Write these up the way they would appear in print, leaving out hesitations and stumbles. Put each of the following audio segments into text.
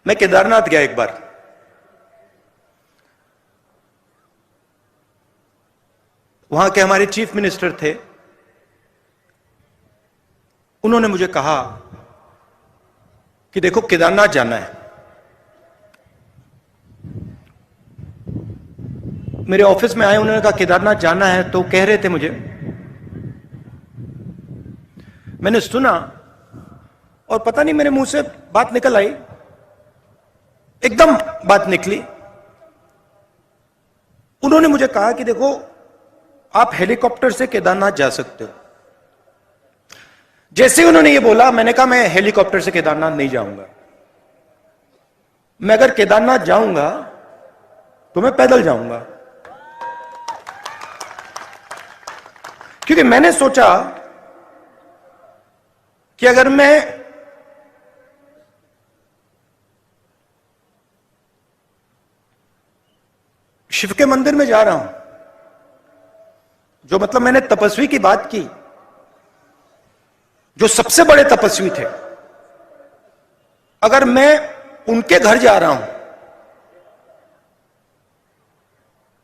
मैं केदारनाथ गया एक बार। वहां के हमारे चीफ मिनिस्टर थे, उन्होंने मुझे कहा कि देखो केदारनाथ जाना है। मेरे ऑफिस में आए, उन्होंने कहा केदारनाथ जाना है, तो कह रहे थे मुझे। मैंने सुना और पता नहीं मेरे मुंह से बात निकल आई, एकदम बात निकली। उन्होंने मुझे कहा कि देखो आप हेलीकॉप्टर से केदारनाथ जा सकते हो। जैसे ही उन्होंने ये बोला, मैंने कहा मैं हेलीकॉप्टर से केदारनाथ नहीं जाऊंगा। मैं अगर केदारनाथ जाऊंगा तो मैं पैदल जाऊंगा, क्योंकि मैंने सोचा कि अगर मैं शिव के मंदिर में जा रहा हूं, जो मतलब मैंने तपस्वी की बात की, जो सबसे बड़े तपस्वी थे, अगर मैं उनके घर जा रहा हूं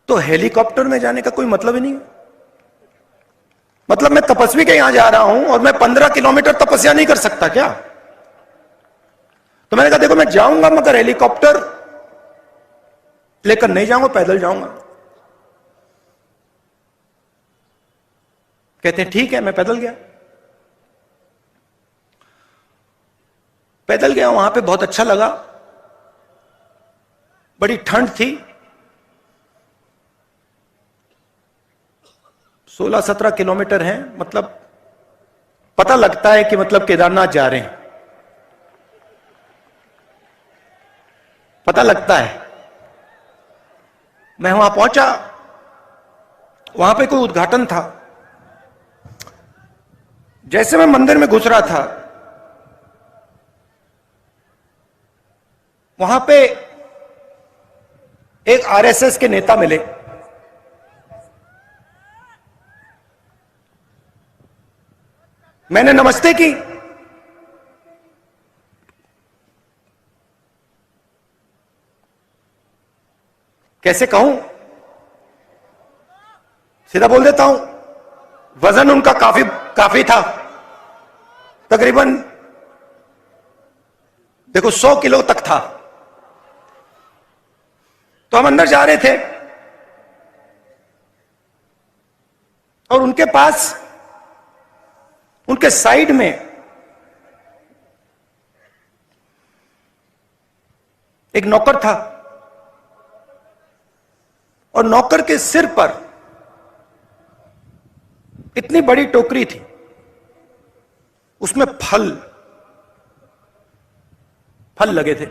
तो हेलीकॉप्टर में जाने का कोई मतलब ही नहीं है। मतलब मैं तपस्वी के यहां जा रहा हूं और मैं 15 किलोमीटर तपस्या नहीं कर सकता क्या? तो मैंने कहा देखो मैं जाऊंगा मगर हेलीकॉप्टर लेकर नहीं जाऊंगा, पैदल जाऊंगा। कहते हैं ठीक है। मैं पैदल गया। पैदल गया, वहां पे बहुत अच्छा लगा। बड़ी ठंड थी। 16-17 किलोमीटर है, मतलब पता लगता है कि मतलब केदारनाथ जा रहे हैं, पता लगता है। मैं वहां पहुंचा, वहां पे कोई उद्घाटन था। जैसे मैं मंदिर में घुस रहा था, वहां पे एक आरएसएस के नेता मिले। मैंने नमस्ते की। कैसे कहूं, सीधा बोल देता हूं, वजन उनका काफी था, तकरीबन देखो 100 किलो तक था। तो हम अंदर जा रहे थे और उनके पास, उनके साइड में एक नौकर था और नौकर के सिर पर इतनी बड़ी टोकरी थी, उसमें फल लगे थे,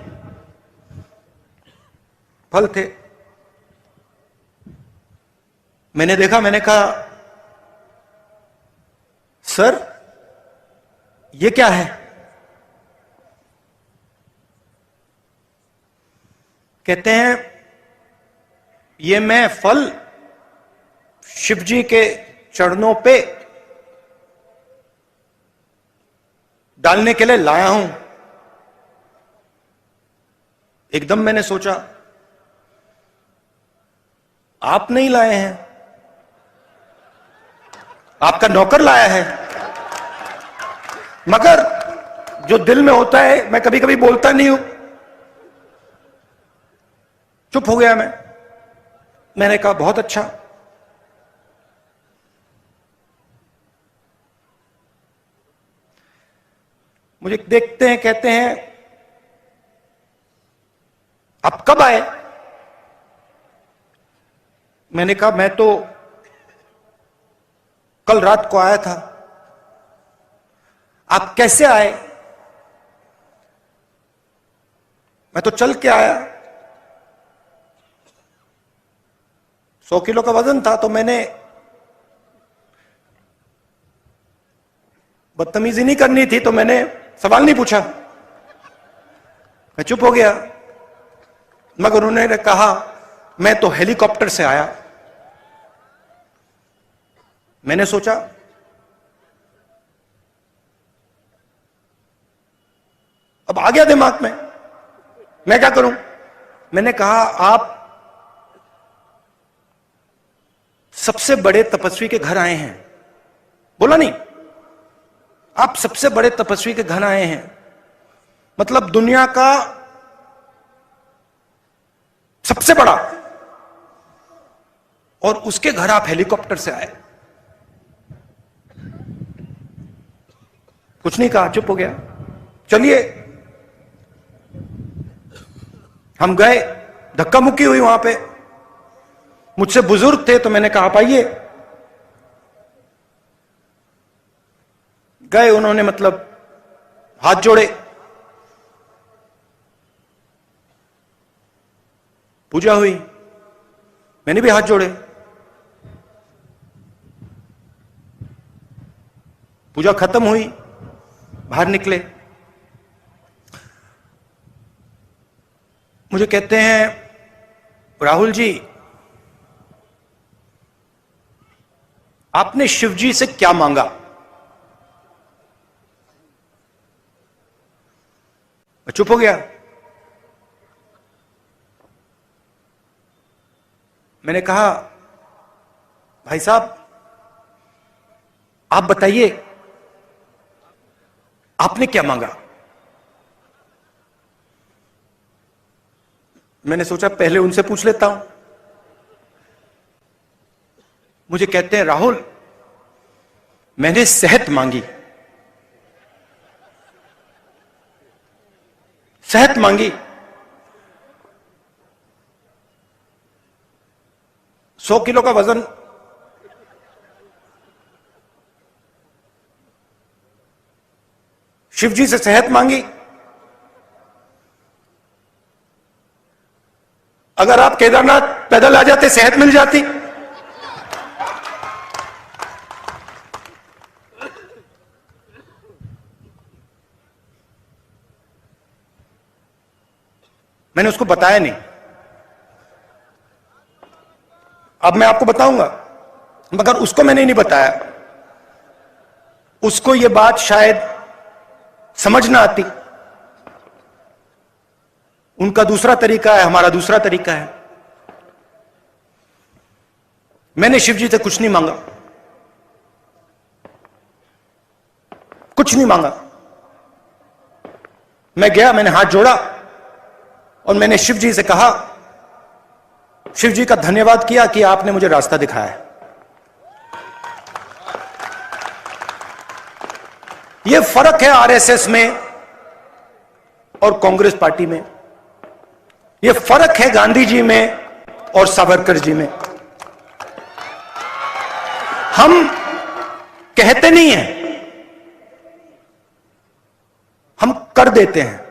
फल थे। मैंने देखा, मैंने कहा सर ये क्या है? कहते हैं ये मैं फल शिव जी के चरणों पे डालने के लिए लाया हूं। एकदम मैंने सोचा आप नहीं लाए हैं, आपका नौकर लाया है। मगर जो दिल में होता है, मैं कभी कभी बोलता नहीं हूं, चुप हो गया मैं। मैंने कहा बहुत अच्छा। मुझे देखते हैं, कहते हैं आप कब आए? मैंने कहा मैं तो कल रात को आया था। आप कैसे आए? मैं तो चल के आया। 100 किलो का वजन था, तो मैंने बदतमीजी नहीं करनी थी, तो मैंने सवाल नहीं पूछा, मैं चुप हो गया। मगर उन्होंने कहा मैं तो हेलीकॉप्टर से आया। मैंने सोचा अब आ गया दिमाग में, मैं क्या करूं? मैंने कहा आप सबसे बड़े तपस्वी के घर आए हैं। बोला नहीं, आप सबसे बड़े तपस्वी के घर आए हैं, मतलब दुनिया का सबसे बड़ा, और उसके घर आप हेलीकॉप्टर से आए। कुछ नहीं कहा, चुप हो गया। चलिए, हम गए, धक्का मुक्की हुई वहां पे। मुझसे बुजुर्ग थे तो मैंने कहा आप आइए। गए, उन्होंने मतलब हाथ जोड़े, पूजा हुई, मैंने भी हाथ जोड़े, पूजा खत्म हुई, बाहर निकले। मुझे कहते हैं राहुल जी, आपने शिव जी से क्या मांगा? मैं चुप हो गया। मैंने कहा भाई साहब आप बताइए आपने क्या मांगा? मैंने सोचा पहले उनसे पूछ लेता हूं। मुझे कहते हैं राहुल मैंने सेहत मांगी। सेहत मांगी। 100 किलो का वजन, शिव जी से सेहत मांगी। अगर आप केदारनाथ पैदल आ जाते सेहत मिल जाती। मैंने उसको बताया नहीं। अब मैं आपको बताऊंगा, मगर उसको मैंने नहीं बताया। उसको यह बात शायद समझ ना आती। उनका दूसरा तरीका है, हमारा दूसरा तरीका है। मैंने शिव जी से कुछ नहीं मांगा, कुछ नहीं मांगा। मैं गया, मैंने हाथ जोड़ा और मैंने शिव जी से कहा, शिव जी का धन्यवाद किया कि आपने मुझे रास्ता दिखाया है। यह फर्क है आरएसएस में और कांग्रेस पार्टी में। यह फर्क है गांधी जी में और सावरकर जी में। हम कहते नहीं हैं, हम कर देते हैं।